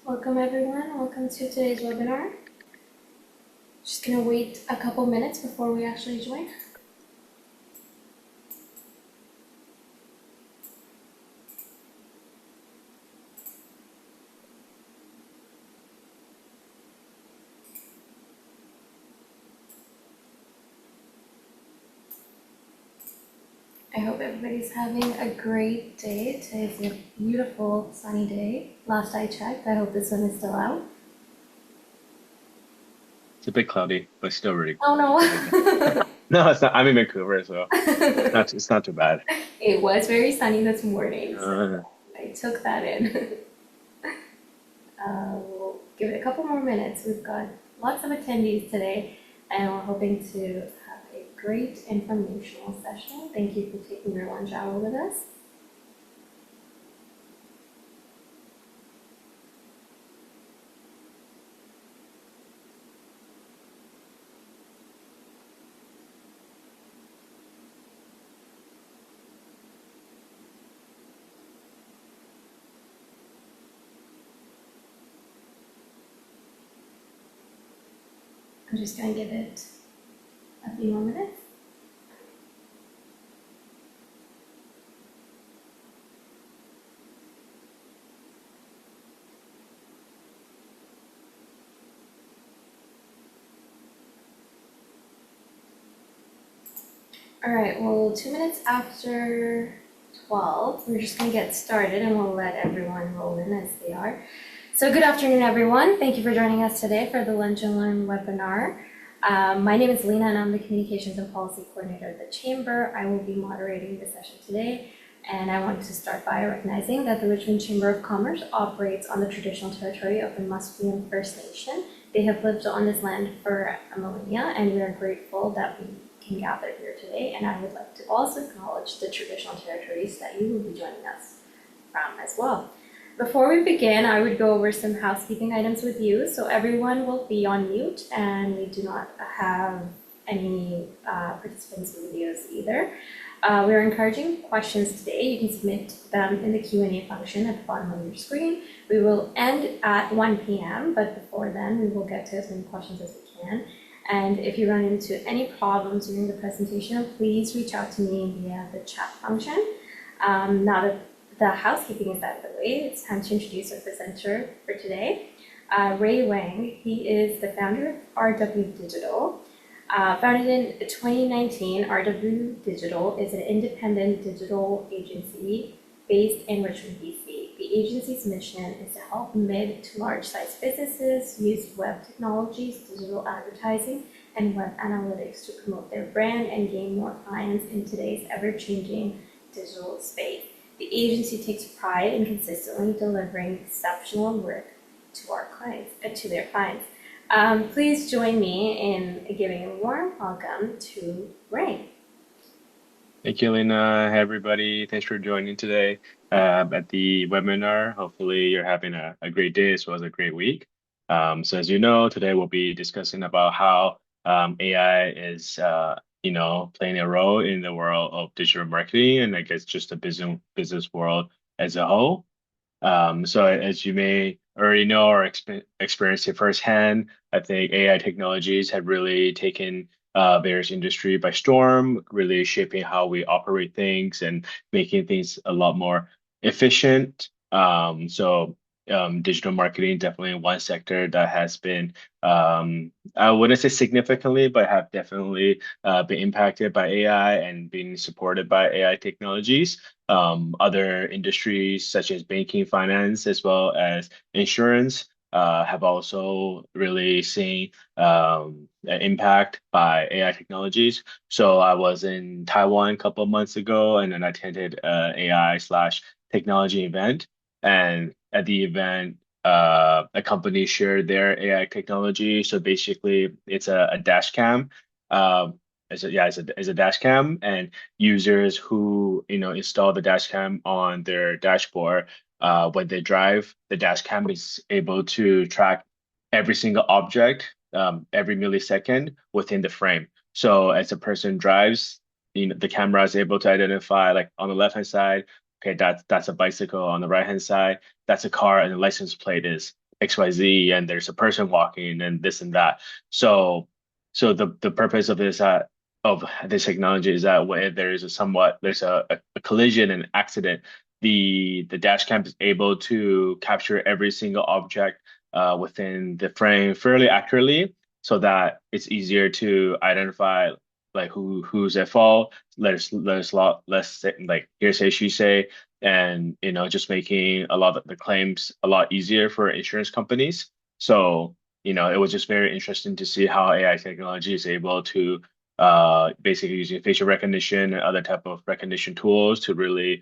Welcome everyone. Welcome to today's webinar. Just gonna wait a couple minutes before we actually join. I hope everybody's having a great day. Today's a beautiful sunny day. Last I checked, I hope the sun is still out. It's a bit cloudy, but still Oh really good. no. No, it's not. I'm in Vancouver, so it's not too bad. It was very sunny this morning, so Uh, I took that in. We'll give it a couple more minutes. We've got lots of attendees today, and we're hoping to have a great informational session. Thank you for taking your lunch hour with us. I'm just going to give it a few more minutes. All right, well, 2 minutes after 12, we're just going to get started and we'll let everyone roll in as they are. So good afternoon, everyone. Thank you for joining us today for the Lunch and Learn webinar. My name is Lena and I'm the Communications and Policy Coordinator at the Chamber. I will be moderating the session today. And I want to start by recognizing that the Richmond Chamber of Commerce operates on the traditional territory of the Musqueam First Nation. They have lived on this land for a millennia, and we are grateful that we can gather here today. And I would like to also acknowledge the traditional territories that you will be joining us from as well. Before we begin, I would go over some housekeeping items with you. So everyone will be on mute, and we do not have any participants' videos either. We're encouraging questions today. You can submit them in the Q&A function at the bottom of your screen. We will end at 1 p.m., but before then, we will get to as many questions as we can. And if you run into any problems during the presentation, please reach out to me via the chat function. Now that the housekeeping is out of the way, it's time to introduce our presenter for today, Ray Wang. He is the founder of RW Digital. Founded in 2019, RW Digital is an independent digital agency based in Richmond, BC. The agency's mission is to help mid to large-sized businesses use web technologies, digital advertising, and web analytics to promote their brand and gain more clients in today's ever-changing digital space. The agency takes pride in consistently delivering exceptional work to our clients, to their clients. Please join me in giving a warm welcome to Ray. Thank you, Lena. Hey, everybody. Thanks for joining today at the webinar. Hopefully, you're having a great day as well as a great week. So, as you know, today we'll be discussing about how AI is, playing a role in the world of digital marketing and I guess just the business world as a whole. So as you may already know or experienced it firsthand, I think AI technologies have really taken various industry by storm, really shaping how we operate things and making things a lot more efficient. Digital marketing definitely one sector that has been, I wouldn't say significantly, but have definitely been impacted by AI and being supported by AI technologies. Other industries such as banking, finance, as well as insurance, have also really seen an impact by AI technologies. So I was in Taiwan a couple of months ago, and then I attended an AI/slash technology event. And at the event, a company shared their AI technology. So basically, it's a dash cam. It's a dash cam, and users who install the dash cam on their dashboard, when they drive, the dash cam is able to track every single object, every millisecond within the frame. So as a person drives, the camera is able to identify, like on the left hand side, okay, that's a bicycle. On the right hand side, that's a car, and the license plate is XYZ and there's a person walking and this and that. So the purpose of this technology is that when there's a collision and accident, the dash cam is able to capture every single object within the frame fairly accurately so that it's easier to identify like who's at fault. There's a lot less like hearsay, she say, and just making a lot of the claims a lot easier for insurance companies. So it was just very interesting to see how AI technology is able to basically using facial recognition and other type of recognition tools to really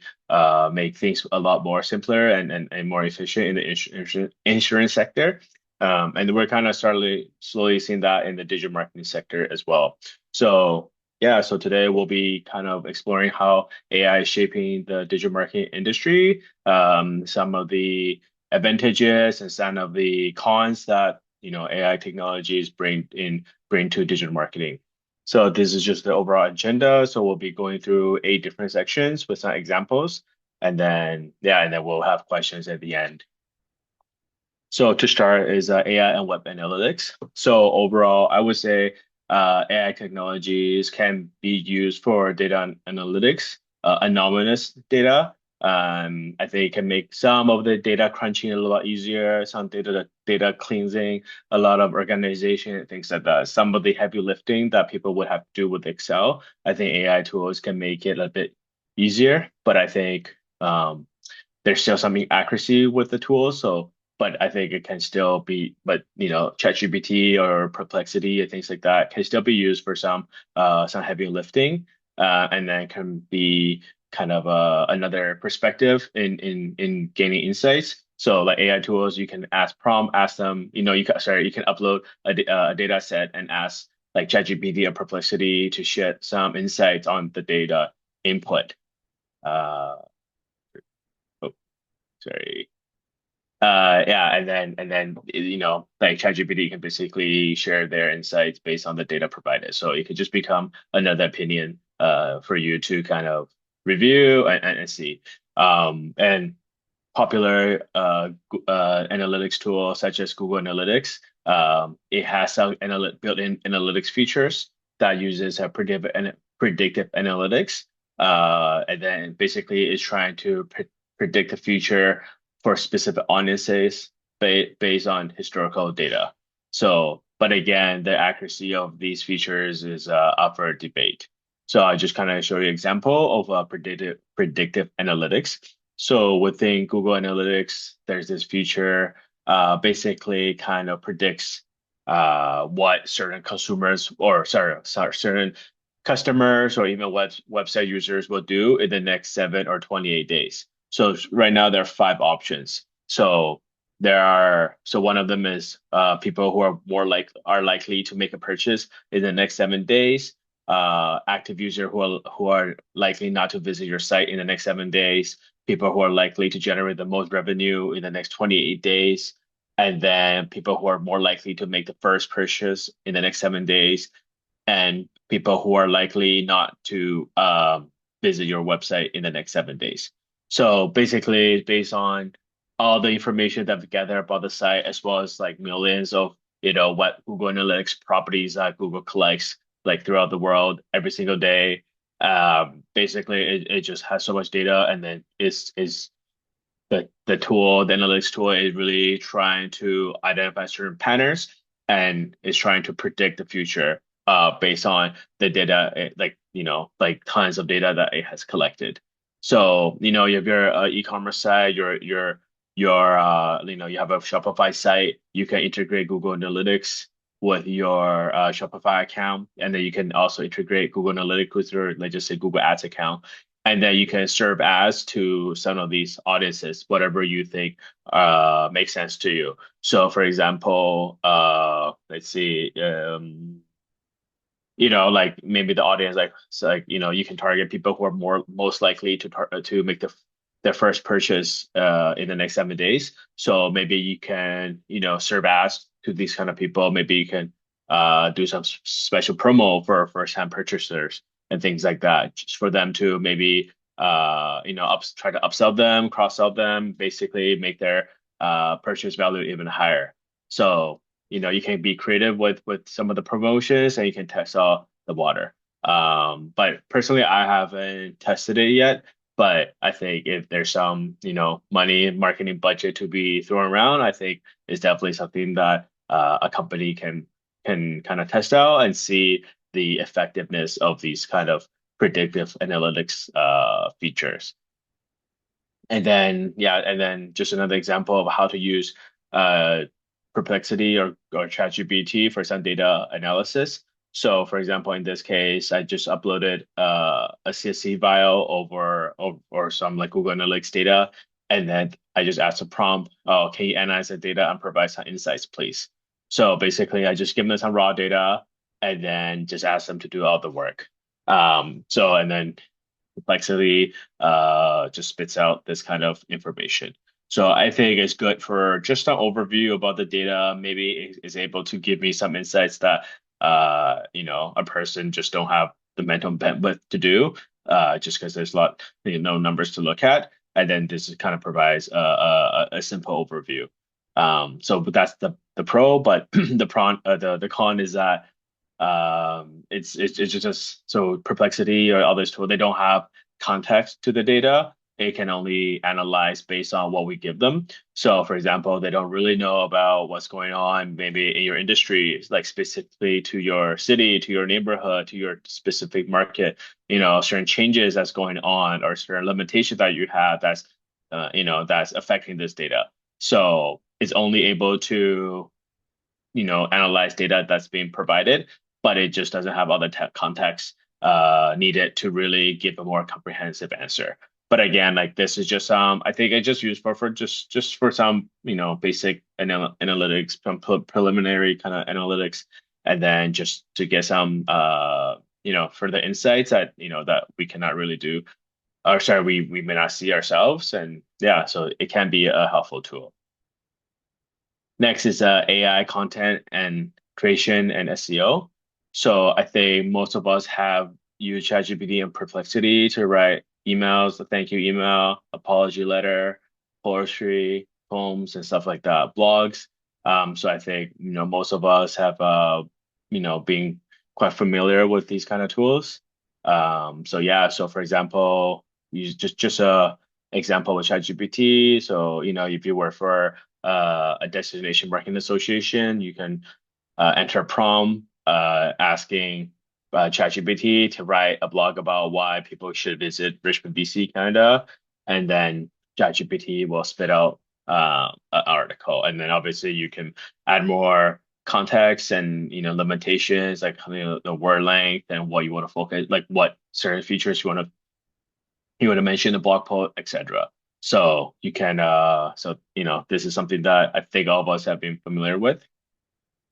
make things a lot more simpler and more efficient in the insurance sector. And we're kind of slowly seeing that in the digital marketing sector as well. So yeah, so today we'll be kind of exploring how AI is shaping the digital marketing industry, some of the advantages and some of the cons that AI technologies bring to digital marketing. So this is just the overall agenda. So we'll be going through 8 different sections with some examples, and then we'll have questions at the end. So to start is AI and web analytics. So overall, I would say AI technologies can be used for data analytics, anonymous data. I think it can make some of the data crunching a lot easier, some data cleansing, a lot of organization and things like that. Some of the heavy lifting that people would have to do with Excel, I think AI tools can make it a bit easier. But I think there's still some accuracy with the tools. So, but I think it can still be, but ChatGPT or Perplexity and things like that can still be used for some heavy lifting, and then can be kind of another perspective in gaining insights. So like AI tools, you can ask them, you can upload a data set and ask like ChatGPT or Perplexity to shed some insights on the data input. Uh, oh, sorry. Yeah, and then like ChatGPT can basically share their insights based on the data provided. So it could just become another opinion for you to kind of review and see. And popular analytics tools such as Google Analytics, it has some built-in analytics features that uses a predictive analytics, and then basically is trying to predict the future for specific audiences based on historical data. So, but again, the accuracy of these features is up for debate. So I just kind of show you an example of predictive analytics. So within Google Analytics, there's this feature basically kind of predicts what certain consumers or sorry, certain customers or even website users will do in the next 7 or 28 days. So right now there are 5 options. So one of them is people who are likely to make a purchase in the next 7 days. Active user who are likely not to visit your site in the next 7 days, people who are likely to generate the most revenue in the next 28 days, and then people who are more likely to make the first purchase in the next 7 days, and people who are likely not to visit your website in the next 7 days. So basically, based on all the information that we gather about the site, as well as like millions of what Google Analytics properties that Google collects like throughout the world every single day. Basically, it just has so much data, and then is the analytics tool is really trying to identify certain patterns and is trying to predict the future based on the data, like tons of data that it has collected. So, you have your e-commerce site, you have a Shopify site, you can integrate Google Analytics with your Shopify account, and then you can also integrate Google Analytics with your, let's just say, Google Ads account, and then you can serve ads to some of these audiences, whatever you think makes sense to you. So, for example, let's see, like maybe the audience, like so like you can target people who are most likely to make their first purchase in the next 7 days. So maybe you can serve ads to these kind of people. Maybe you can do some special promo for first time purchasers and things like that, just for them to maybe try to upsell them, cross sell them, basically make their purchase value even higher. So, you can be creative with some of the promotions and you can test out the water. But personally, I haven't tested it yet. But I think if there's some, money marketing budget to be thrown around, I think it's definitely something that a company can kind of test out and see the effectiveness of these kind of predictive analytics features. And then just another example of how to use uh, Perplexity or ChatGPT for some data analysis. So, for example, in this case, I just uploaded a CSV file or some like Google Analytics data, and then I just asked a prompt, "Oh, can you analyze the data and provide some insights, please?" So basically, I just give them some raw data and then just ask them to do all the work. And then Perplexity just spits out this kind of information. So I think it's good for just an overview about the data. Maybe is able to give me some insights that a person just don't have the mental bandwidth to do, just because there's a lot, numbers to look at. And then this kind of provides a simple overview. But that's the pro, but the con is that it's just so Perplexity or others tool, they don't have context to the data. It can only analyze based on what we give them. So, for example, they don't really know about what's going on maybe in your industry, like specifically to your city, to your neighborhood, to your specific market, certain changes that's going on or certain limitations that you have that's affecting this data. So it's only able to analyze data that's being provided, but it just doesn't have all the context needed to really give a more comprehensive answer. But again, like this is just I think I just use for just for some basic analytics, preliminary kind of analytics, and then just to get some further insights that we cannot really do, or sorry, we may not see ourselves, and yeah, so it can be a helpful tool. Next is AI content and creation and SEO. So I think most of us have used ChatGPT and Perplexity to write emails, a thank you email, apology letter, poetry, poems, and stuff like that, blogs. So I think most of us have been quite familiar with these kind of tools. So yeah, so for example, use just a example with ChatGPT. So if you work for a destination marketing association, you can enter a prompt asking ChatGPT to write a blog about why people should visit Richmond, BC, Canada, and then ChatGPT will spit out an article, and then obviously you can add more context and limitations like the word length and what you want to focus, like what certain features you want to mention in the blog post, etc. So you can this is something that I think all of us have been familiar with.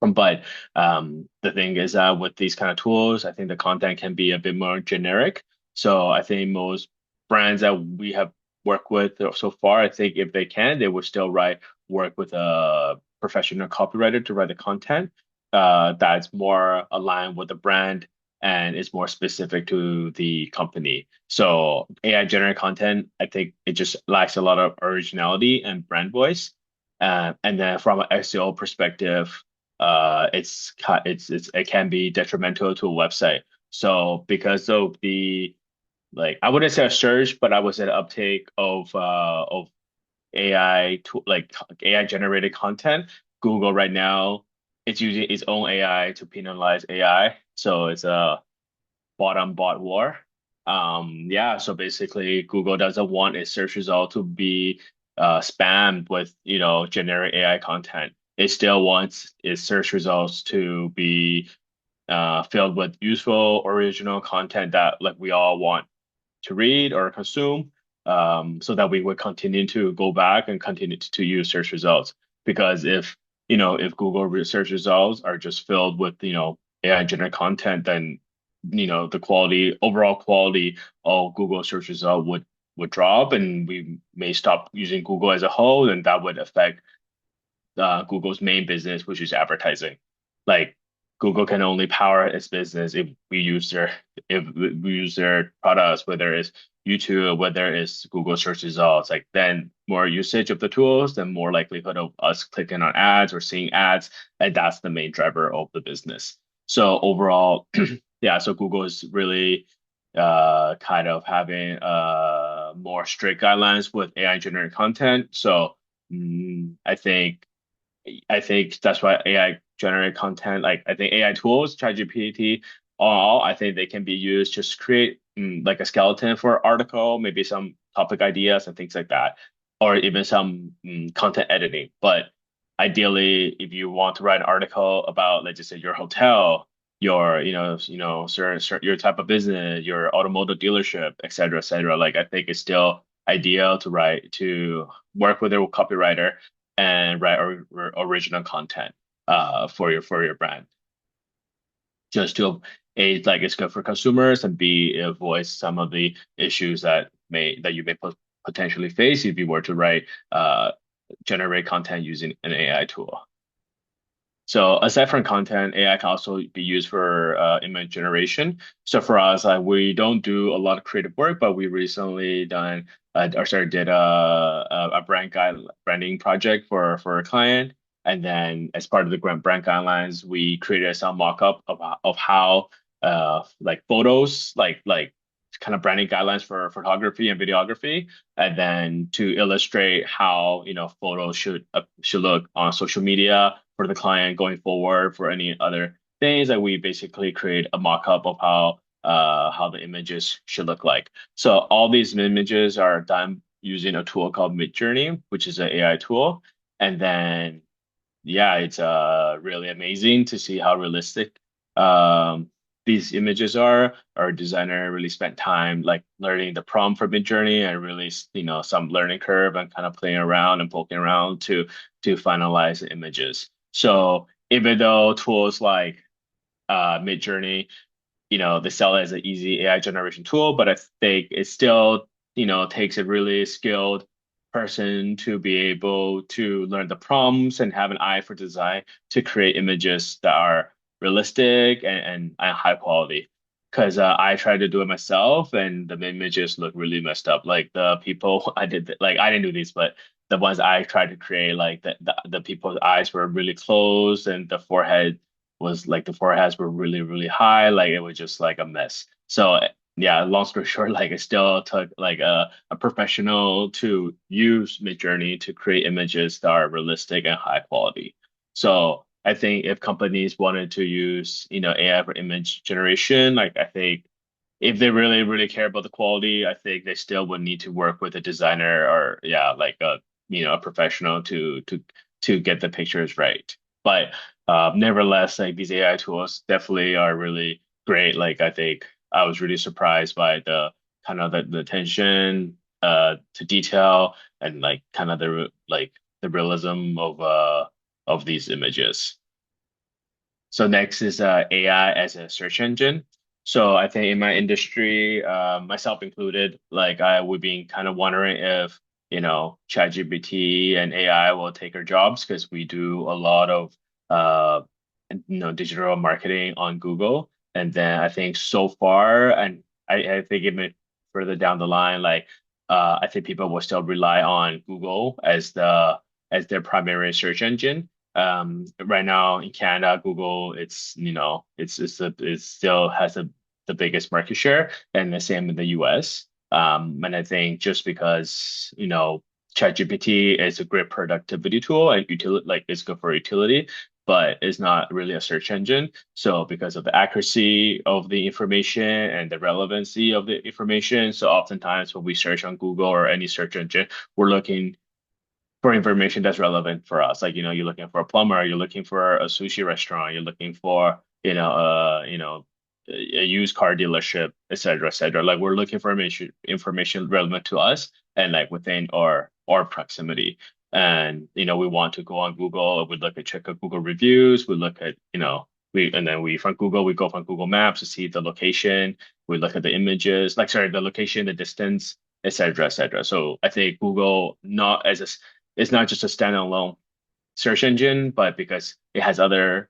But the thing is that with these kind of tools, I think the content can be a bit more generic. So I think most brands that we have worked with so far, I think if they can, they will still work with a professional copywriter to write the content that's more aligned with the brand and is more specific to the company. So AI generated content, I think it just lacks a lot of originality and brand voice. And then from an SEO perspective, it can be detrimental to a website. So because of the like I wouldn't say a surge, but I would say the uptake of AI to like AI generated content, Google right now it's using its own AI to penalize AI. So it's a bot on bot war. Yeah, so basically Google doesn't want its search result to be spammed with, generic AI content. It still wants its search results to be filled with useful, original content that like we all want to read or consume, so that we would continue to go back and continue to use search results. Because if Google search results are just filled with, AI generated content, then the overall quality of Google search result would drop, and we may stop using Google as a whole, and that would affect Google's main business, which is advertising. Like Google can only power its business if we use their products, whether it's YouTube, whether it's Google search results, like then more usage of the tools, then more likelihood of us clicking on ads or seeing ads, and that's the main driver of the business. So overall, yeah, so Google is really kind of having more strict guidelines with AI generated content. So I think that's why AI generated content, like I think AI tools, ChatGPT, all I think they can be used just create like a skeleton for an article, maybe some topic ideas and things like that, or even some content editing. But ideally, if you want to write an article about, let's just say, your hotel, your your type of business, your automotive dealership, et cetera, like I think it's still ideal to write to work with a copywriter and write original content for your brand just to A, like it's good for consumers, and B, avoid some of the issues that you may potentially face if you were to write generate content using an AI tool. So aside from content, AI can also be used for image generation. So for us, we don't do a lot of creative work, but we recently did a branding project for a client. And then as part of the brand guidelines, we created some mock-up of how like photos, like kind of branding guidelines for photography and videography, and then to illustrate how, photos should look on social media for the client going forward for any other things that we basically create a mock-up of how the images should look like. So all these images are done using a tool called Midjourney, which is an AI tool. And then yeah, it's really amazing to see how realistic um these images are. Our designer really spent time like learning the prompt for Midjourney and really, some learning curve and kind of playing around and poking around to finalize the images. So even though tools like Midjourney, they sell it as an easy AI generation tool, but I think it still, takes a really skilled person to be able to learn the prompts and have an eye for design to create images that are realistic and high quality. Because I tried to do it myself, and the images look really messed up. Like the people like I didn't do these, but the ones I tried to create, like the people's eyes were really closed, and the foreheads were really, really high. Like it was just like a mess. So yeah, long story short, like it still took like a professional to use Midjourney to create images that are realistic and high quality. So I think if companies wanted to use, AI for image generation, like I think if they really, really care about the quality, I think they still would need to work with a designer or yeah, like a professional to get the pictures right. But nevertheless, like these AI tools definitely are really great. Like I think I was really surprised by the kind of the attention to detail and like kind of the realism of these images. So next is AI as a search engine. So I think in my industry, myself included, like I would be kind of wondering if, ChatGPT and AI will take our jobs because we do a lot of uh, digital marketing on Google. And then I think so far, and I think even further down the line, like I think people will still rely on Google as their primary search engine. Right now in Canada, Google, it still has the biggest market share, and the same in the US. And I think just because, ChatGPT is a great productivity tool and utility, like it's good for utility, but it's not really a search engine. So because of the accuracy of the information and the relevancy of the information, so oftentimes when we search on Google or any search engine, we're looking for information that's relevant for us. Like, you're looking for a plumber, you're looking for a sushi restaurant, you're looking for, a used car dealership, et cetera, et cetera. Like we're looking for information relevant to us and like within our proximity. And, we want to go on Google, we look at check out Google reviews, we look at, and then we go from Google Maps to see the location, we look at the images, like sorry, the location, the distance, et cetera, et cetera. So I think Google not as a it's not just a standalone search engine, but because it has other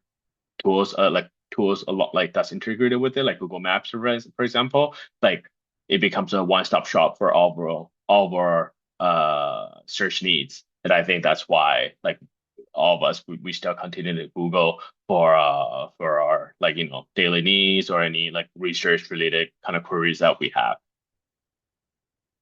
tools, like tools a lot like that's integrated with it, like Google Maps, for example, like it becomes a one-stop shop for all of our search needs. And I think that's why like all of us we still continue to Google for our like daily needs or any like research related kind of queries that we have.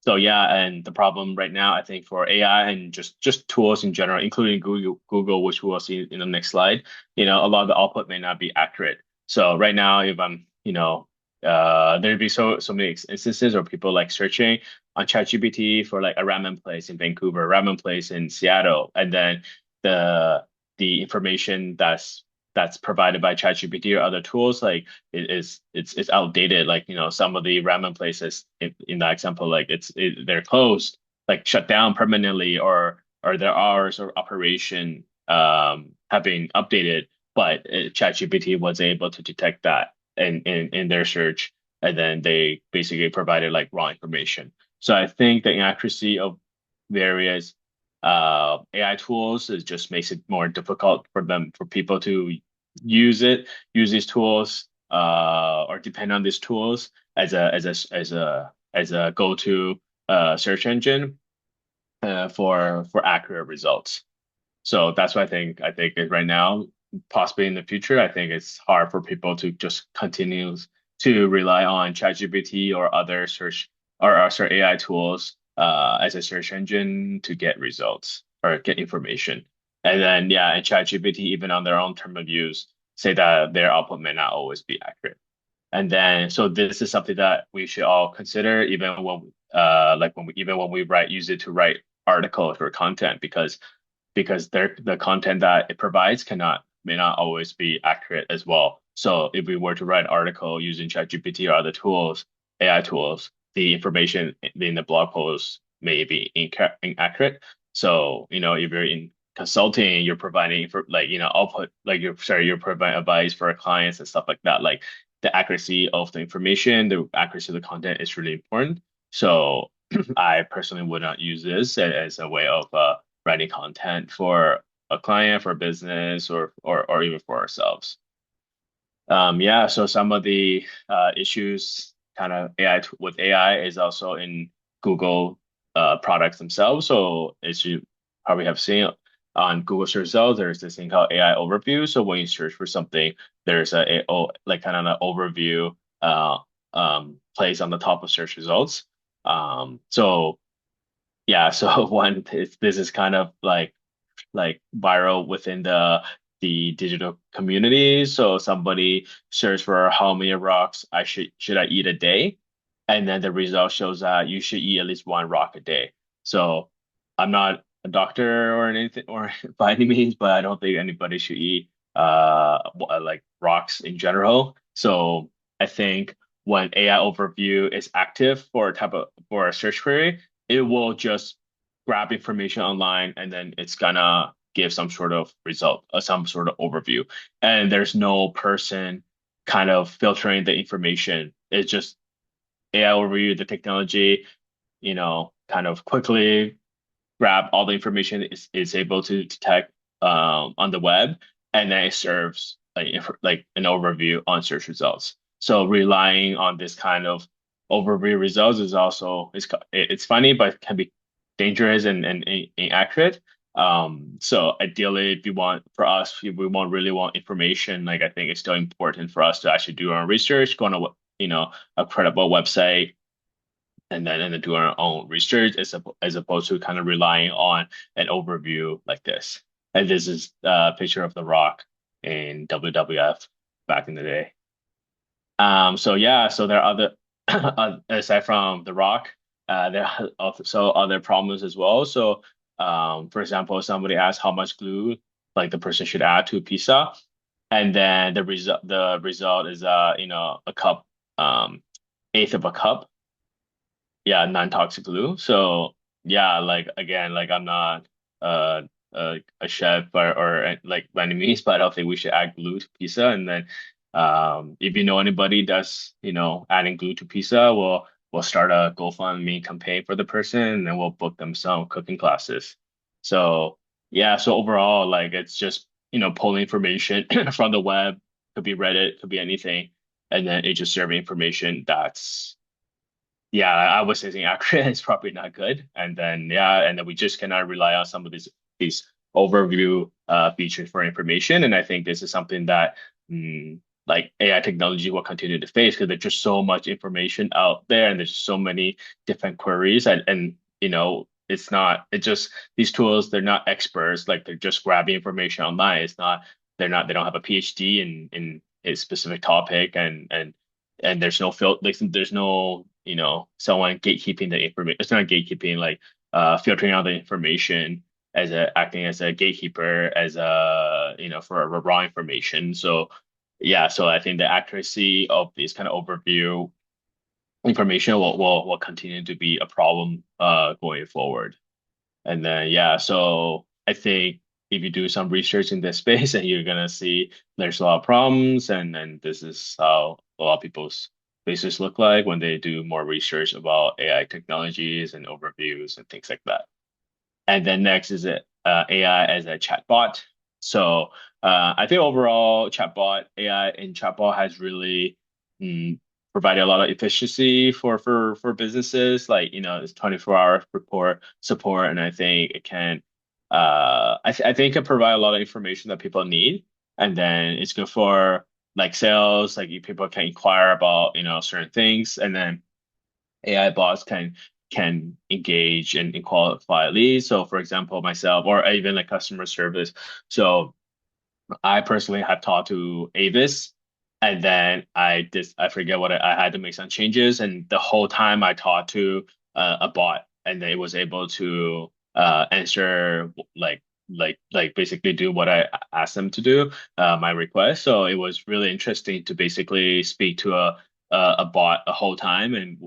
So yeah, and the problem right now, I think for AI and just tools in general, including Google, which we'll see in the next slide, a lot of the output may not be accurate. So right now, if I'm, there'd be so many instances or people like searching on ChatGPT for like a ramen place in Vancouver, ramen place in Seattle, and then the the information that's provided by ChatGPT or other tools, like it's outdated. Like, some of the ramen places in that example, like they're closed, like shut down permanently, or their hours of operation have been updated, but ChatGPT was able to detect that in their search, and then they basically provided like wrong information. So I think the inaccuracy of various AI tools is just makes it more difficult for people to use these tools, or depend on these tools as a go-to search engine for accurate results. So that's what I think is right now, possibly in the future, I think it's hard for people to just continue to rely on ChatGPT or other search or sorry, AI tools as a search engine to get results or get information. And then yeah, and ChatGPT, even on their own term of use, say that their output may not always be accurate. And then, so this is something that we should all consider, even like when we use it to write articles or content, because the content that it provides may not always be accurate as well. So if we were to write an article using ChatGPT or other tools, AI tools, the information in the blog post may be inaccurate. So, if you're in consulting, you're providing for like, output, like you're providing advice for clients and stuff like that. Like the accuracy of the information, the accuracy of the content is really important. So I personally would not use this as a way of writing content for a client, for a business, or even for ourselves. Yeah, so some of the issues kind of with AI is also in Google products themselves. So as you probably have seen on Google search results, there's this thing called AI overview. So when you search for something, there's like kind of an overview place on the top of search results. So yeah, so this is kind of like viral within the digital community. So somebody search for how many rocks should I eat a day, and then the result shows that you should eat at least one rock a day. So I'm not a doctor or anything or by any means, but I don't think anybody should eat like rocks in general. So I think when AI overview is active for a search query, it will just grab information online and then it's gonna give some sort of result, some sort of overview. And there's no person kind of filtering the information. It's just AI overview, the technology, kind of quickly grab all the information is able to detect on the web, and then it serves like an overview on search results. So relying on this kind of overview results is also it's funny, but can be dangerous and inaccurate. So ideally, if we really want information, like I think it's still important for us to actually do our own research, go on a credible website, and then do our own research as opposed to kind of relying on an overview like this. And this is a picture of The Rock in WWF back in the day. So yeah, so there are other aside from The Rock, there are also other problems as well. So for example, somebody asked how much glue like the person should add to a pizza, and then the result is a cup, eighth of a cup, yeah, non-toxic glue. So yeah, like again, like I'm not uh, a chef like by any means, but I don't think we should add glue to pizza. And then if you know anybody that's adding glue to pizza, we'll start a GoFundMe campaign for the person, and then we'll book them some cooking classes. So yeah, so overall, like it's just pulling information from the web, could be Reddit, could be anything, and then it just serving information yeah, I was saying accurate is probably not good. And then yeah, and then we just cannot rely on some of these overview features for information. And I think this is something that like AI technology will continue to face because there's just so much information out there and there's so many different queries and it's not it just these tools they're not experts like they're just grabbing information online. It's not they don't have a PhD in a specific topic and there's no like there's no someone gatekeeping the information. It's not gatekeeping like filtering out the information as a acting as a gatekeeper as a for a raw information. So yeah, so I think the accuracy of these kind of overview information will continue to be a problem going forward. And then yeah, so I think if you do some research in this space and you're gonna see there's a lot of problems and this is how a lot of people's faces look like when they do more research about AI technologies and overviews and things like that. And then next is AI as a chatbot. So I think overall chatbot AI in chatbot has really mm, provided a lot of efficiency for businesses. Like it's 24-hour report support, and I think it can I think it can provide a lot of information that people need, and then it's good for like sales. Like people can inquire about certain things, and then AI bots can engage and qualify leads. So for example, myself or even like customer service. So I personally have talked to Avis and then I forget what I had to make some changes and the whole time I talked to a bot and they was able to answer like basically do what I asked them to do my request. So it was really interesting to basically speak to a bot a whole time and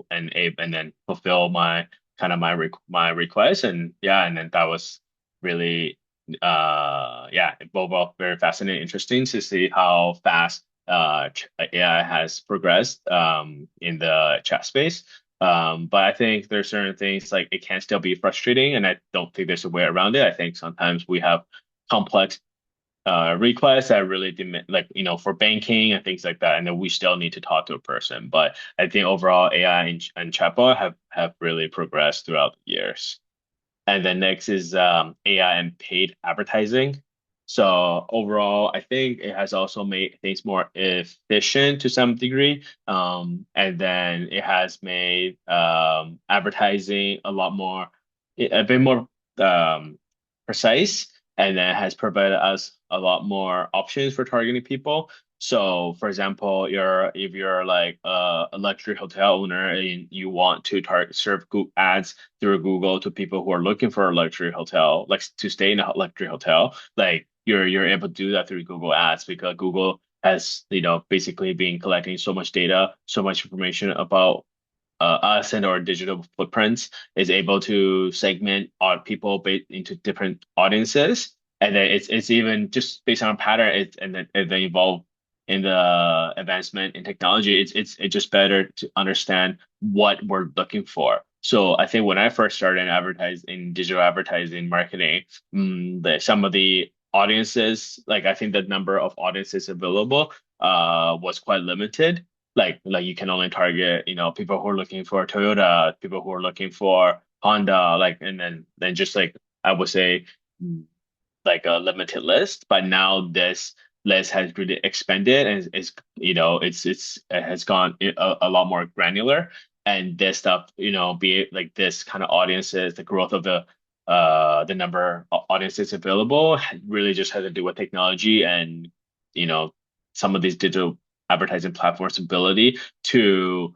then fulfill my kind of my request and yeah and then that was really yeah, both very fascinating, interesting to see how fast AI has progressed in the chat space. But I think there's certain things like it can still be frustrating, and I don't think there's a way around it. I think sometimes we have complex requests that really demand, like for banking and things like that, and then we still need to talk to a person. But I think overall AI and chatbot have really progressed throughout the years. And then next is AI and paid advertising. So overall, I think it has also made things more efficient to some degree. And then it has made advertising a bit more precise, and then has provided us a lot more options for targeting people. So, for example, if you're like a luxury hotel owner and you want to target serve ads through Google to people who are looking for a luxury hotel, like to stay in a luxury hotel, like you're able to do that through Google Ads because Google has, basically been collecting so much data, so much information about us and our digital footprints, is able to segment our people into different audiences. And then it's even just based on a pattern, and then evolve in the advancement in technology, it's just better to understand what we're looking for. So I think when I first started in digital advertising marketing, some of the audiences, like I think the number of audiences available was quite limited. Like you can only target, people who are looking for Toyota, people who are looking for Honda, like and then just like I would say like a limited list, but now this list has really expanded and is it has gone a lot more granular. And this stuff, be it like this kind of audiences, the growth of the number of audiences available really just has to do with technology and you know some of these digital advertising platforms' ability to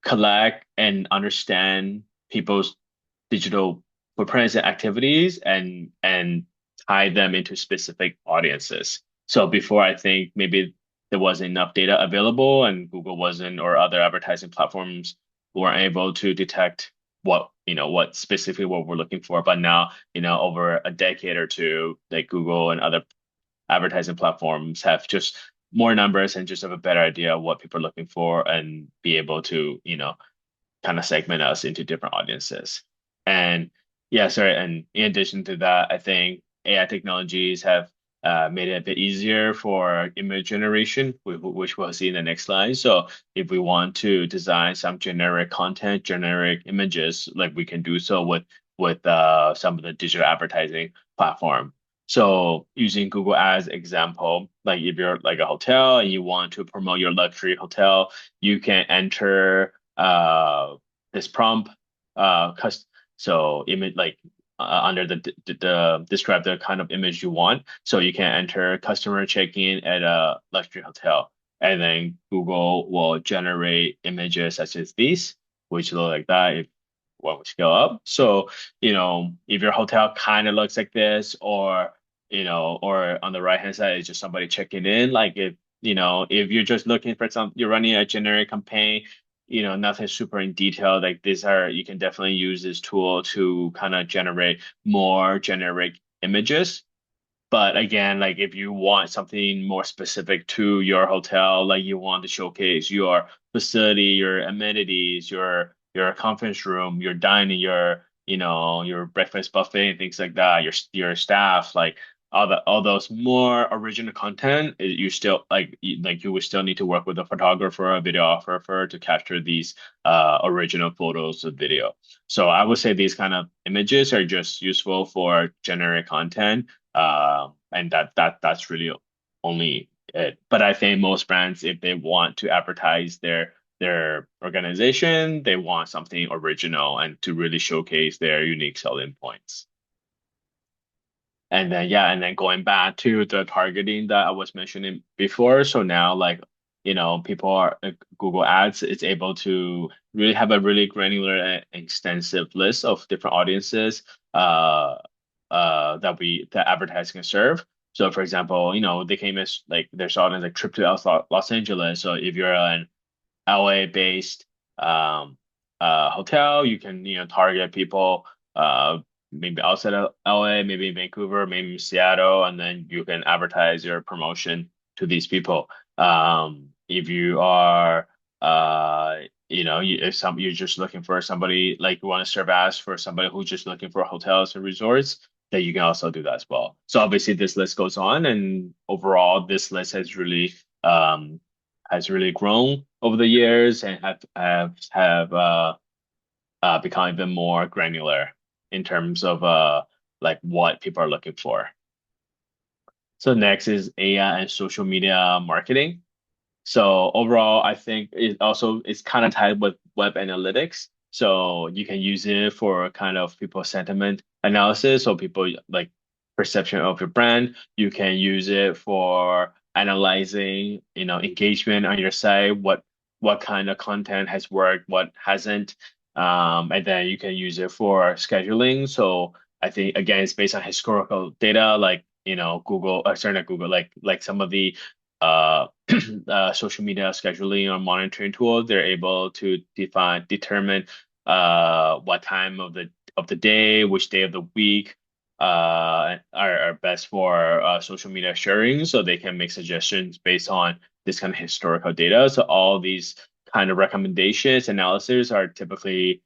collect and understand people's digital footprints and activities and tie them into specific audiences. So before I think maybe there wasn't enough data available and Google wasn't or other advertising platforms weren't able to detect what specifically what we're looking for. But now, over a decade or two, like Google and other advertising platforms have just more numbers and just have a better idea of what people are looking for and be able to, kind of segment us into different audiences. And yeah, sorry. And in addition to that, I think AI technologies have made it a bit easier for image generation, which we'll see in the next slide. So if we want to design some generic content, generic images, like we can do so with some of the digital advertising platform. So using Google Ads example, like if you're like a hotel and you want to promote your luxury hotel, you can enter this prompt, cust so image like under the describe the kind of image you want. So you can enter customer check-in at a luxury hotel, and then Google will generate images such as these, which look like that if one would scale up. So, if your hotel kind of looks like this, or on the right hand side is just somebody checking in, like if you're just looking for you're running a generic campaign, nothing super in detail, like you can definitely use this tool to kind of generate more generic images. But again, like if you want something more specific to your hotel, like you want to showcase your facility, your amenities, your conference room, your dining, your breakfast buffet and things like that, your staff, like all those more original content, you still like you would still need to work with a photographer, a videographer to capture these original photos of video. So I would say these kind of images are just useful for generic content, and that's really only it. But I think most brands, if they want to advertise their organization, they want something original and to really showcase their unique selling points. And then going back to the targeting that I was mentioning before. So now, like, people are Google Ads, it's able to really have a really granular and extensive list of different audiences that advertising can serve. So for example, they came as like there's audience like trip to Los Angeles. So if you're an LA based hotel, you can target people maybe outside of LA, maybe Vancouver, maybe Seattle, and then you can advertise your promotion to these people. If you are if you're just looking for somebody, like you want to serve ads for somebody who's just looking for hotels and resorts, then you can also do that as well. So obviously this list goes on, and overall this list has really grown over the years and have become even more granular in terms of like what people are looking for. So next is AI and social media marketing. So overall, I think it's kind of tied with web analytics. So you can use it for kind of people sentiment analysis, so people like perception of your brand. You can use it for analyzing, engagement on your site, what kind of content has worked, what hasn't. And then you can use it for scheduling. So I think again, it's based on historical data, like Google, sorry, not Google, like some of the uh social media scheduling or monitoring tools, they're able to determine what time of the day, which day of the week are best for social media sharing, so they can make suggestions based on this kind of historical data. So all these kind of recommendations analysis are typically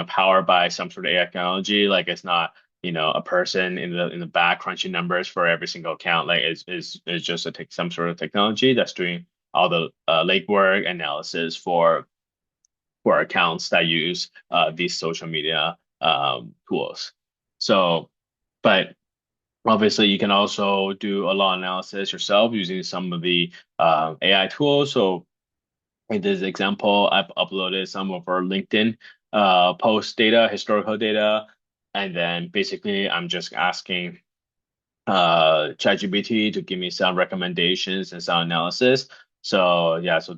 powered by some sort of AI technology. Like it's not, a person in the back crunching numbers for every single account. Like it's just some sort of technology that's doing all the legwork analysis for accounts that use these social media tools. So, but obviously, you can also do a lot of analysis yourself using some of the AI tools. So in this example, I've uploaded some of our LinkedIn post data, historical data, and then basically I'm just asking ChatGPT to give me some recommendations and some analysis. So yeah, so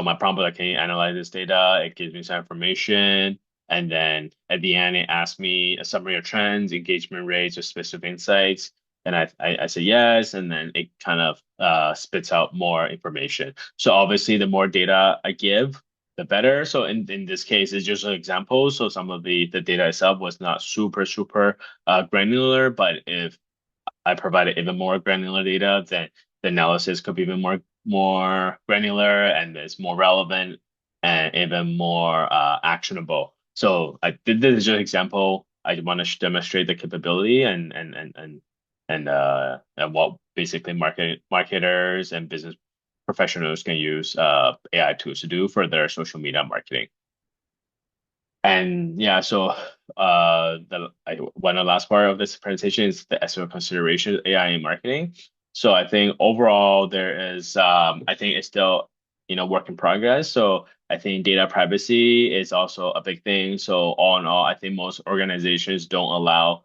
my prompt, like, can you analyze this data? It gives me some information. And then at the end, it asks me a summary of trends, engagement rates, or specific insights. And I say yes, and then it kind of spits out more information. So obviously, the more data I give, the better. So in this case, it's just an example. So some of the data itself was not super granular, but if I provided even more granular data, then the analysis could be even more granular and it's more relevant and even more actionable. So I did this as an example. I want to demonstrate the capability and and what basically marketers and business professionals can use AI tools to do for their social media marketing. And yeah, so one of the last part of this presentation is the SEO consideration of AI in marketing. So I think overall there is I think it's still work in progress. So I think data privacy is also a big thing. So all in all, I think most organizations don't allow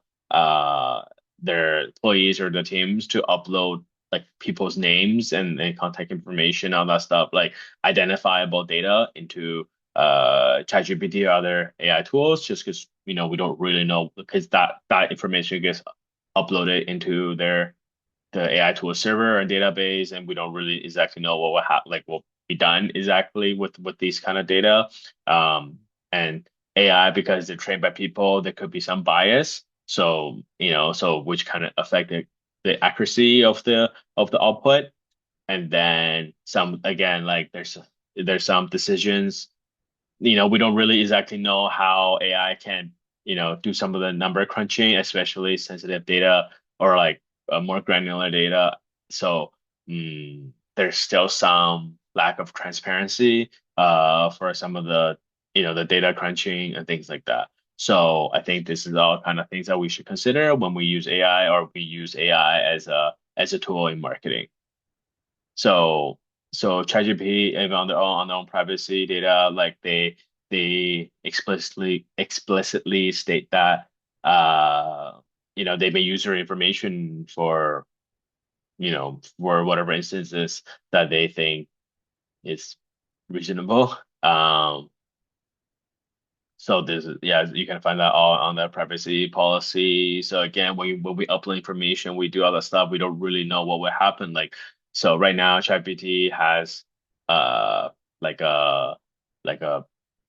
their employees or the teams to upload like people's names and contact information, all that stuff, like identifiable data into ChatGPT or other AI tools, just because we don't really know because that information gets uploaded into the AI tool server and database, and we don't really exactly know what will like what be done exactly with these kind of data. And AI, because they're trained by people, there could be some bias. So so which kind of affect the accuracy of the output, and then some again like there's some decisions we don't really exactly know how AI can, do some of the number crunching, especially sensitive data or like more granular data. So there's still some lack of transparency for some of the data crunching and things like that. So I think this is all kind of things that we should consider when we use AI or we use AI as a tool in marketing. So ChatGPT even on their own privacy data, like they explicitly state that they may use your information for whatever instances that they think is reasonable. So this is yeah, you can find that all on the privacy policy. So again, when we upload information, we do all that stuff. We don't really know what will happen. Like so, right now, ChatGPT has uh like a like a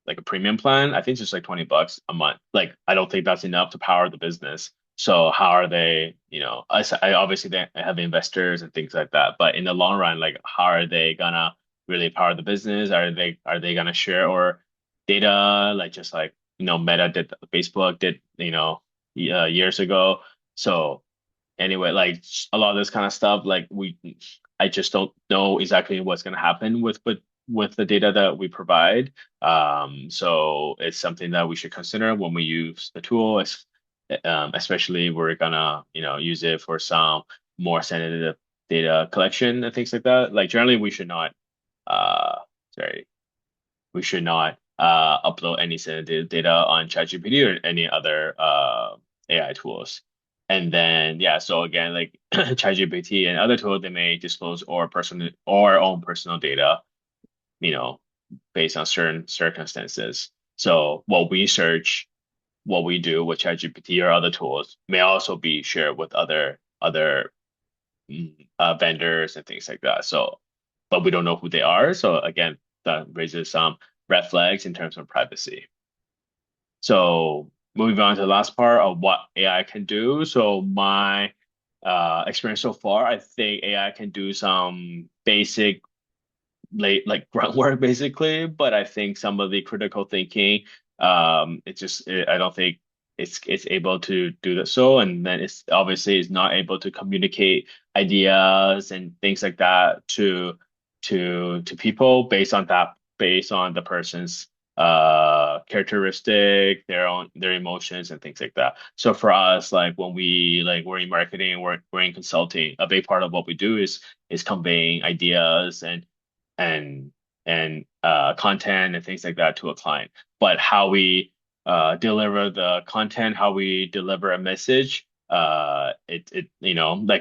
like a premium plan. I think it's just like $20 a month. Like I don't think that's enough to power the business. So how are they? I obviously they have investors and things like that. But in the long run, like how are they gonna really power the business? Are they gonna share or data, like just like Meta did, Facebook did, years ago. So anyway, like a lot of this kind of stuff, like I just don't know exactly what's going to happen with the data that we provide. So it's something that we should consider when we use the tool, especially we're gonna use it for some more sensitive data collection and things like that. Like generally, uh, sorry we should not upload any sensitive data on ChatGPT or any other AI tools. And then yeah, so again, like ChatGPT and other tools, they may disclose our own personal data, you know, based on certain circumstances. So what we search, what we do with ChatGPT or other tools may also be shared with other vendors and things like that. So, but we don't know who they are. So again, that raises some red flags in terms of privacy. So moving on to the last part of what AI can do. So my experience so far, I think AI can do some basic like groundwork basically, but I think some of the critical thinking, I don't think it's able to do that. So, and then it's obviously is not able to communicate ideas and things like that to people based on the person's characteristic, their emotions and things like that. So for us, like when we're in marketing, we're in consulting, a big part of what we do is conveying ideas and content and things like that to a client. But how we deliver the content, how we deliver a message, like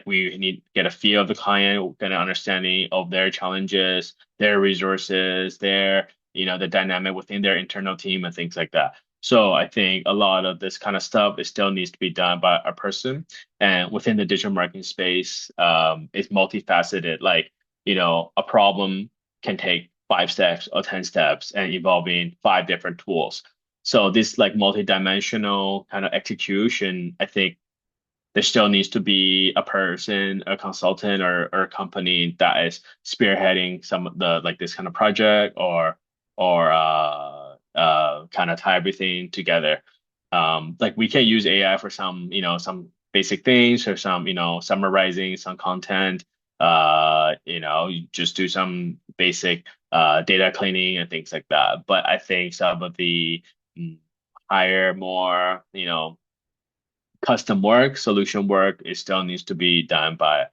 we need to get a feel of the client, get an understanding of their challenges, their resources, the dynamic within their internal team and things like that. So I think a lot of this kind of stuff it still needs to be done by a person. And within the digital marketing space, it's multifaceted. Like, a problem can take 5 steps or 10 steps and involving 5 different tools. So this like multi-dimensional kind of execution, I think there still needs to be a person, a consultant or a company that is spearheading some of the like this kind of project or kind of tie everything together. Like we can use AI for some basic things or some, summarizing some content. You just do some basic data cleaning and things like that. But I think some of the mm, higher, more, custom work, solution work, it still needs to be done by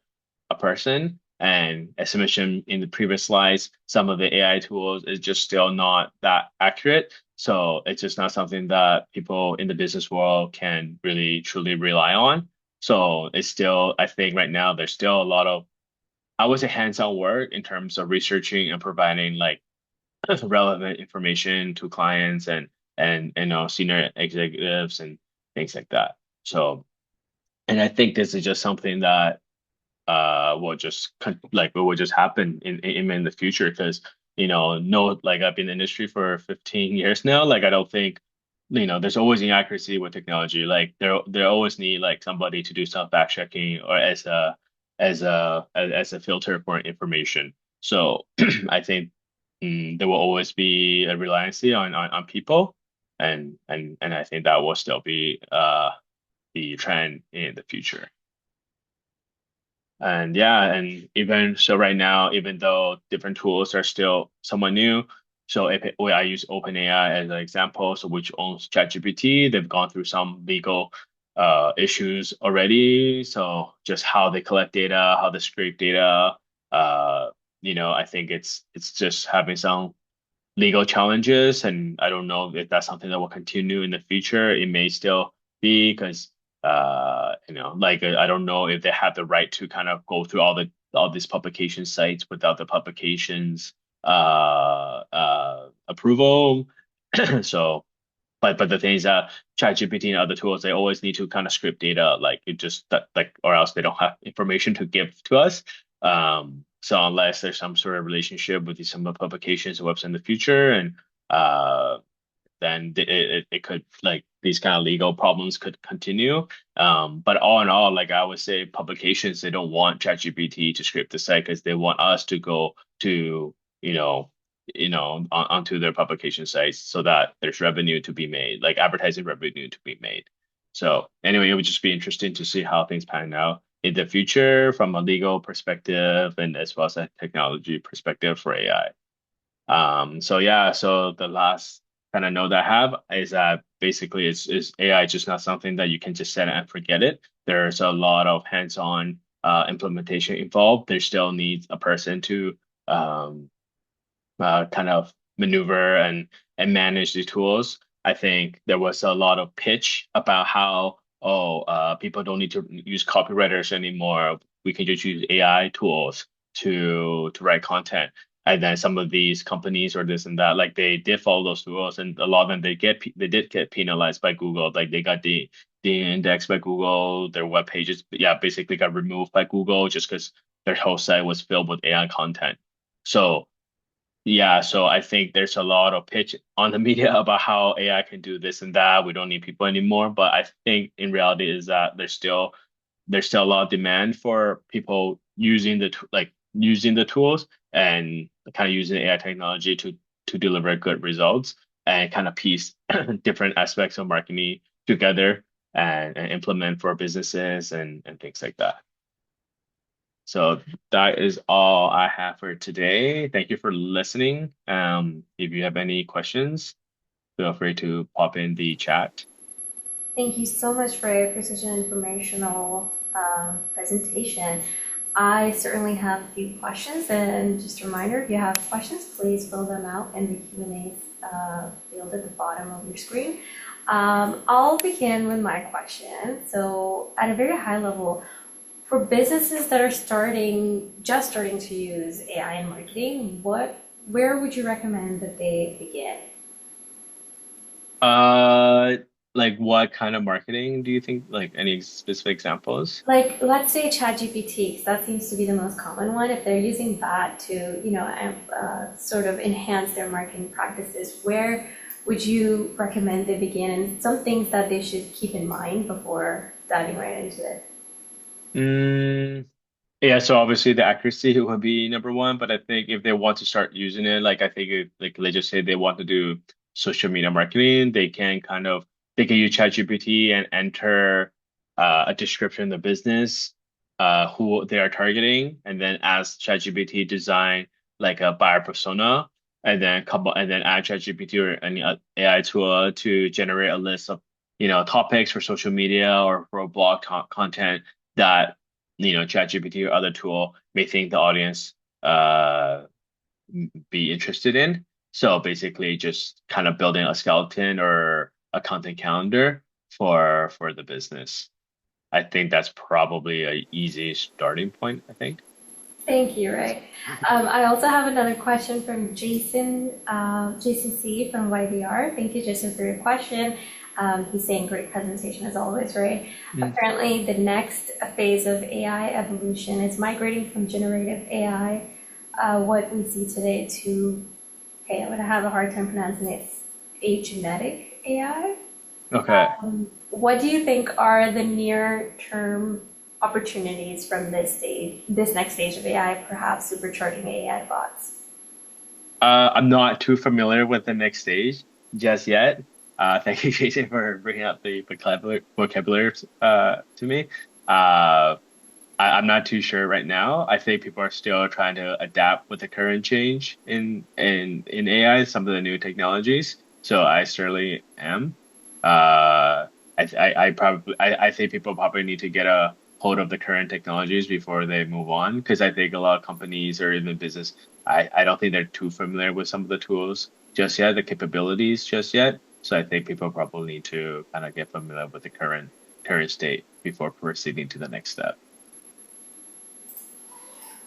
a person. And as I mentioned in the previous slides, some of the AI tools is just still not that accurate. So it's just not something that people in the business world can really truly rely on. So it's still, I think right now there's still a lot of, I would say, hands-on work in terms of researching and providing like relevant information to clients and senior executives and things like that. So, and I think this is just something that will just like it will just happen in the future because no, like I've been in the industry for 15 years now. Like I don't think there's always inaccuracy with technology. Like there always need like somebody to do some fact checking or as a filter for information. So I think there will always be a reliance on people, and I think that will still be the trend in the future. And yeah, and even so right now, even though different tools are still somewhat new, so I use OpenAI as an example, so which owns ChatGPT, they've gone through some legal issues already. So just how they collect data, how they scrape data, uh, I think it's just having some legal challenges, and I don't know if that's something that will continue in the future. It may still be because like I don't know if they have the right to kind of go through all these publication sites without the publications approval. So but the thing is that ChatGPT and other tools, they always need to kind of script data, like it just that like or else they don't have information to give to us. So unless there's some sort of relationship with some of the publications or websites in the future, and uh, then it could like these kind of legal problems could continue. But all in all, like I would say, publications they don't want ChatGPT to scrape the site because they want us to go to you know onto their publication sites so that there's revenue to be made, like advertising revenue to be made. So anyway, it would just be interesting to see how things pan out in the future from a legal perspective and as well as a technology perspective for AI. So yeah, so the last kind of note that I have is that basically is AI just not something that you can just set it and forget it. There's a lot of hands-on implementation involved. There still needs a person to um, kind of maneuver and manage the tools. I think there was a lot of pitch about how people don't need to use copywriters anymore. We can just use AI tools to write content. And then some of these companies or this and that, like they did follow those rules, and a lot of them they did get penalized by Google. Like they got de-indexed by Google. Their web pages, yeah, basically got removed by Google just because their whole site was filled with AI content. So yeah, so I think there's a lot of pitch on the media about how AI can do this and that. We don't need people anymore. But I think in reality is that there's still a lot of demand for people using using the tools and kind of using AI technology to deliver good results and kind of piece different aspects of marketing together and implement for businesses and things like that. So that is all I have for today. Thank you for listening. If you have any questions, feel free to pop in the chat. Thank you so much for your precision informational presentation. I certainly have a few questions, and just a reminder, if you have questions, please fill them out in the Q&A field at the bottom of your screen. I'll begin with my question. So at a very high level, for businesses that are just starting to use AI in marketing, where would you recommend that they begin? Uh, like what kind of marketing do you think? Like any specific examples? Like, let's say ChatGPT, 'cause that seems to be the most common one. If they're using that to, sort of enhance their marketing practices, where would you recommend they begin, and some things that they should keep in mind before diving right into it? Mm, yeah, so obviously the accuracy would be number one, but I think if they want to start using it, like I think if, like let's just say they want to do social media marketing, they can use ChatGPT and enter a description of the business, who they are targeting, and then ask ChatGPT design like a buyer persona, and then add ChatGPT or any AI tool to generate a list of topics for social media or for blog content that ChatGPT or other tool may think the audience uh be interested in. So basically, just kind of building a skeleton or a content calendar for the business. I think that's probably a easy starting point, I think. Thank you, Ray. I also have another question from Jason C. from YVR. Thank you, Jason, for your question. He's saying great presentation as always, Ray. Mm. Apparently, the next phase of AI evolution is migrating from generative AI, what we see today, to, okay, I'm going to have a hard time pronouncing it, agentic AI. Okay. What do you think are the near-term opportunities from this next stage of AI, perhaps supercharging AI bots? I'm not too familiar with the next stage just yet. Thank you, Jason, for bringing up the vocabulary to me. I'm not too sure right now. I think people are still trying to adapt with the current change in AI, some of the new technologies. So I certainly am. I think people probably need to get a hold of the current technologies before they move on, because I think a lot of companies or even business, I don't think they're too familiar with some of the tools just yet, the capabilities just yet. So I think people probably need to kind of get familiar with the current state before proceeding to the next step.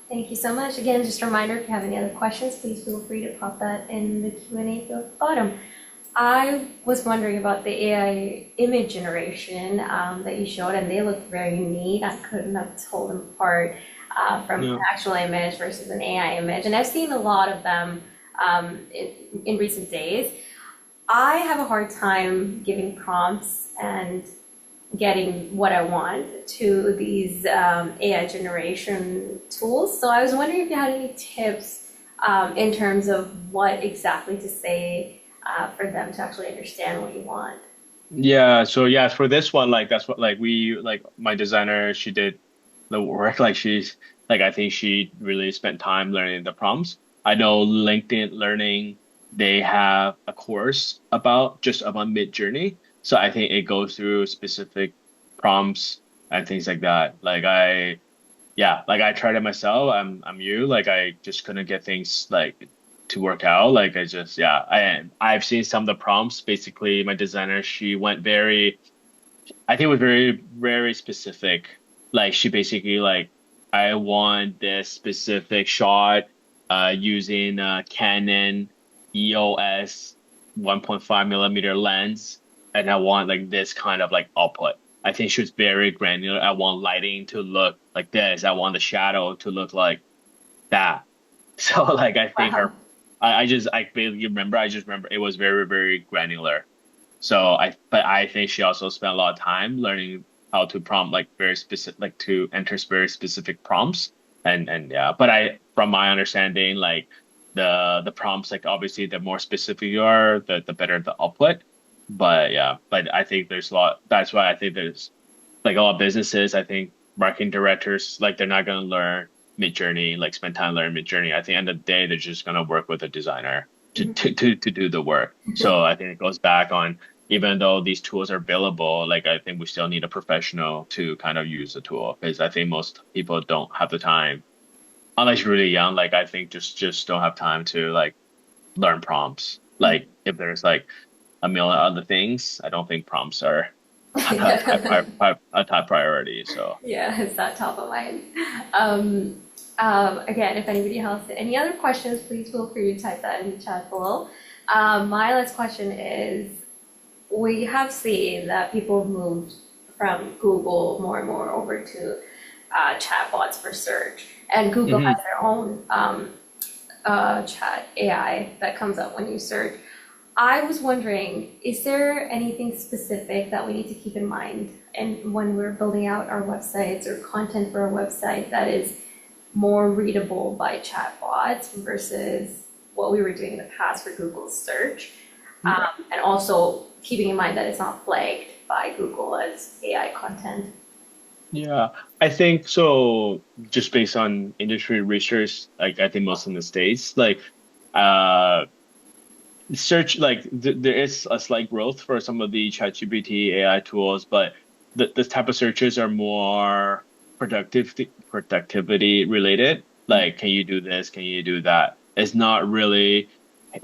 Thank you so much. Again, just a reminder, if you have any other questions, please feel free to pop that in the Q&A field at the bottom. I was wondering about the AI image generation that you showed, and they look very neat. I couldn't have told them apart from an Yeah. actual image versus an AI image. And I've seen a lot of them in recent days. I have a hard time giving prompts and getting what I want to these AI generation tools. So I was wondering if you had any tips in terms of what exactly to say for them to actually understand what you want. Yeah, so yeah, for this one, like that's what like we like my designer, she did the work, like she's like I think she really spent time learning the prompts. I know LinkedIn Learning, they have a course about mid journey. So I think it goes through specific prompts and things like that. Yeah, like I tried it myself. I'm you. Like I just couldn't get things like to work out. Like I just yeah, I've seen some of the prompts. Basically, my designer, she went very I think it was very specific. Like she basically like I want this specific shot using Canon EOS 1.5 millimeter lens, and I want like this kind of like output. I think she was very granular. I want lighting to look like this. I want the shadow to look like that. So like I think Wow. her I just I barely remember. I just remember it was very granular. But I think she also spent a lot of time learning how to prompt like very specific, like to enter very specific prompts. And yeah, but from my understanding, like the prompts, like obviously the more specific you are, the better the output. But yeah, but I think there's a lot. That's why I think there's like a lot of businesses. I think marketing directors, like they're not going to learn mid-journey, like spend time learning mid-journey. At the end of the day, they're just going to work with a designer to do the work. So I think it goes back on, even though these tools are available, like I think we still need a professional to kind of use the tool, because I think most people don't have the time, unless you're really young. Like I think just don't have time to like learn prompts. Like if there's like a million other things, I don't think prompts are a top priority. So Yeah, it's not top of mind. Um, again, if anybody has any other questions, please feel free to type that in the chat below. My last question is, we have seen that people have moved from Google more and more over to chatbots for search, and Google has mhm. their own chat AI that comes up when you search. I was wondering, is there anything specific that we need to keep in mind and when we're building out our websites or content for our website that is more readable by chatbots versus what we were doing in the past for Google search? Yeah. And also keeping in mind that it's not flagged by Google as AI content. Yeah, I think so. Just based on industry research, like I think most in the States, like uh search like there is a slight growth for some of the ChatGPT AI tools, but the type of searches are more productivity related. Like, can you do this? Can you do that? It's not really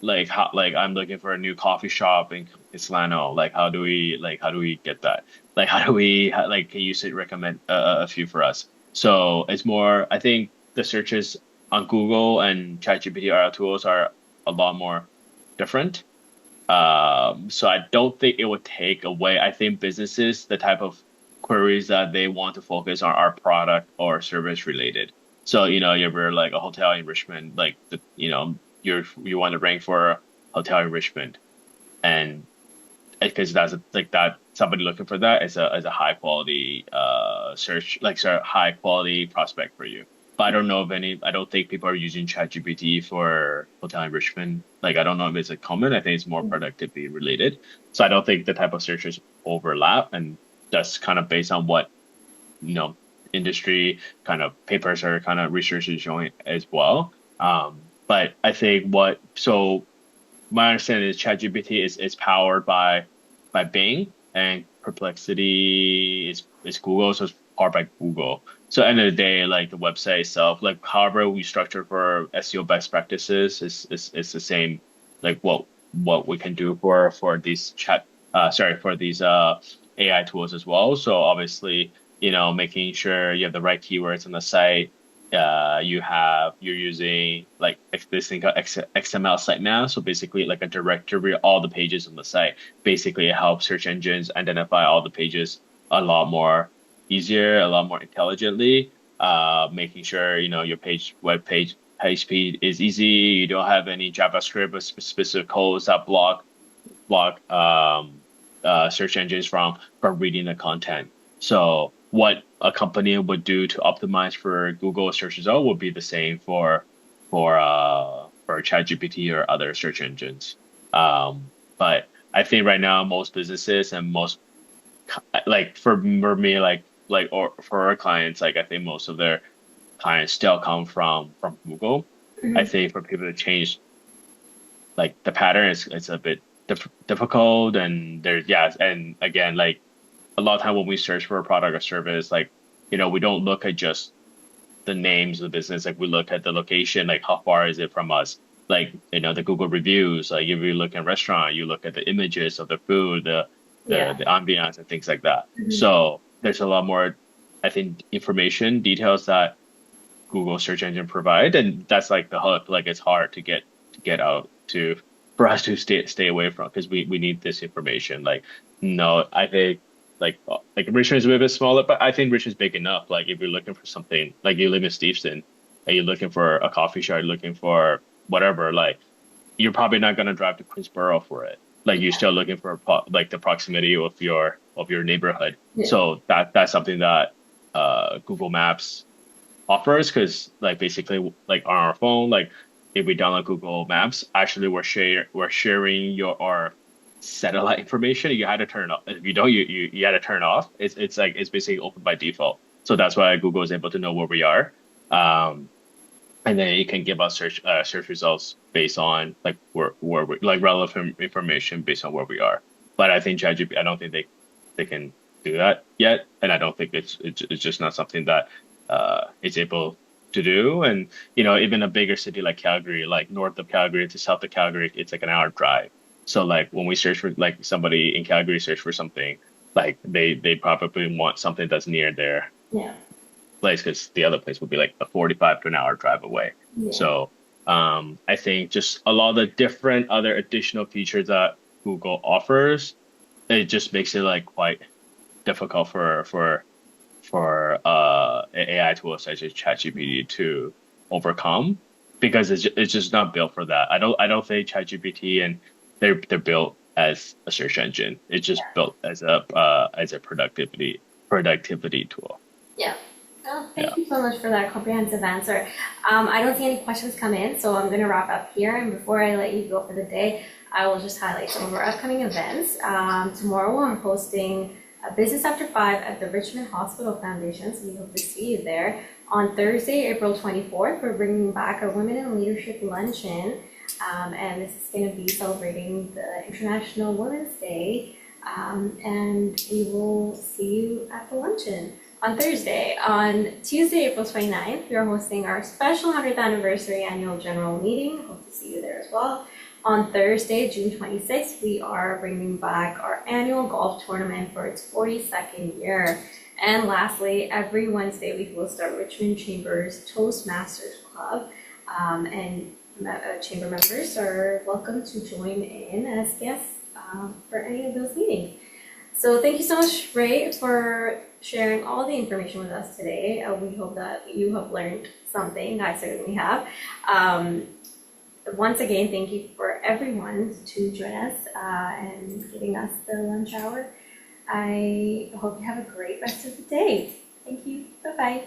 like how like I'm looking for a new coffee shop in Islano. Like how do we get that? Like how do we like can you say recommend a few for us? So it's more I think the searches on Google and ChatGPT AI tools are a lot more different. So I don't think it would take away. I think businesses, the type of queries that they want to focus on are product or service related. So, you're like a hotel in Richmond, like you want to rank for a hotel in Richmond, and because that's like that somebody looking for that is a high quality search like sorry, high quality prospect for you. But I don't know of any. I don't think people are using ChatGPT for hotel enrichment. Like I don't know if it's a common. I think it's more productivity related. So I don't think the type of searches overlap, and that's kind of based on what you know industry kind of papers or kind of research is showing as well. But I think what so my understanding is ChatGPT is powered by Bing and Perplexity is Google, so it's powered by Google. So end of the day, like the website itself, like however we structure for SEO best practices is the same, like what we can do for these for these AI tools as well. So obviously, making sure you have the right keywords on the site you're using like this thing called XML sitemap. So basically like a directory of all the pages on the site. Basically it helps search engines identify all the pages a lot more easier, a lot more intelligently, making sure, your page speed is easy. You don't have any JavaScript or specific codes that block search engines from reading the content. So what a company would do to optimize for Google search result would be the same for ChatGPT or other search engines. But I think right now most businesses and most like for me or for our clients, like I think most of their clients still come from Google. I Mhm. think for people to change like the pattern is it's a bit difficult and there's yeah and again like a lot of time when we search for a product or service like we don't look at just the names of the business like we look at the location like how far is it from us like the Google reviews like if you look at restaurant you look at the images of the food Yeah. the ambiance and things like that Mhm. so there's a lot more I think information details that Google search engine provide, and that's like the hook. Like it's hard to get out to for us to stay away from because we need this information. Like no, I think like Richmond is a bit smaller, but I think Richmond's big enough. Like if you're looking for something, like you live in Steveston, and you're looking for a coffee shop, you're looking for whatever, like you're probably not gonna drive to Queensboro for it. Like you're still looking for like the proximity of your neighborhood. Yeah. So that's something that Google Maps offers because like basically like on our phone like if we download Google Maps actually we're sharing your our satellite information you had to turn it off if you don't you had to turn it off it's like it's basically open by default so that's why Google is able to know where we are um and then it can give us search results based on like where we like relevant information based on where we are but I think ChatGPT I don't think they can do that yet and I don't think it's just not something that it's able to do and even a bigger city like Calgary like north of Calgary to south of Calgary it's like an hour drive so like when we search for like somebody in Calgary search for something like they probably want something that's near their Yeah. place because the other place would be like a 45 to an hour drive away. Yeah. So I think just a lot of the different other additional features that Google offers, it just makes it like quite difficult for AI tools such as ChatGPT to overcome because it's just not built for that. I don't think ChatGPT and they're built as a search engine. It's just built as a productivity tool. Yeah. Oh, thank Yeah. you so much for that comprehensive answer. I don't see any questions come in, so I'm going to wrap up here. And before I let you go for the day, I will just highlight some of our upcoming events. Tomorrow, I'm hosting Business After 5 at the Richmond Hospital Foundation, so we hope to see you there. On Thursday, April 24th, we're bringing back our Women in Leadership Luncheon, and this is going to be celebrating the International Women's Day, and we will see you at the luncheon on Thursday. On Tuesday, April 29th, we are hosting our special 100th anniversary annual general meeting. Hope to see you there as well. On Thursday, June 26th, we are bringing back our annual golf tournament for its 42nd year. And lastly, every Wednesday, we host our Richmond Chamber's Toastmasters Club, and chamber members are welcome to join in as guests for any of those meetings. So thank you so much, Ray, for sharing all the information with us today. We hope that you have learned something. I certainly have. Once again, thank you for everyone to join us and giving us the lunch hour. I hope you have a great rest of the day. Thank you. Bye-bye.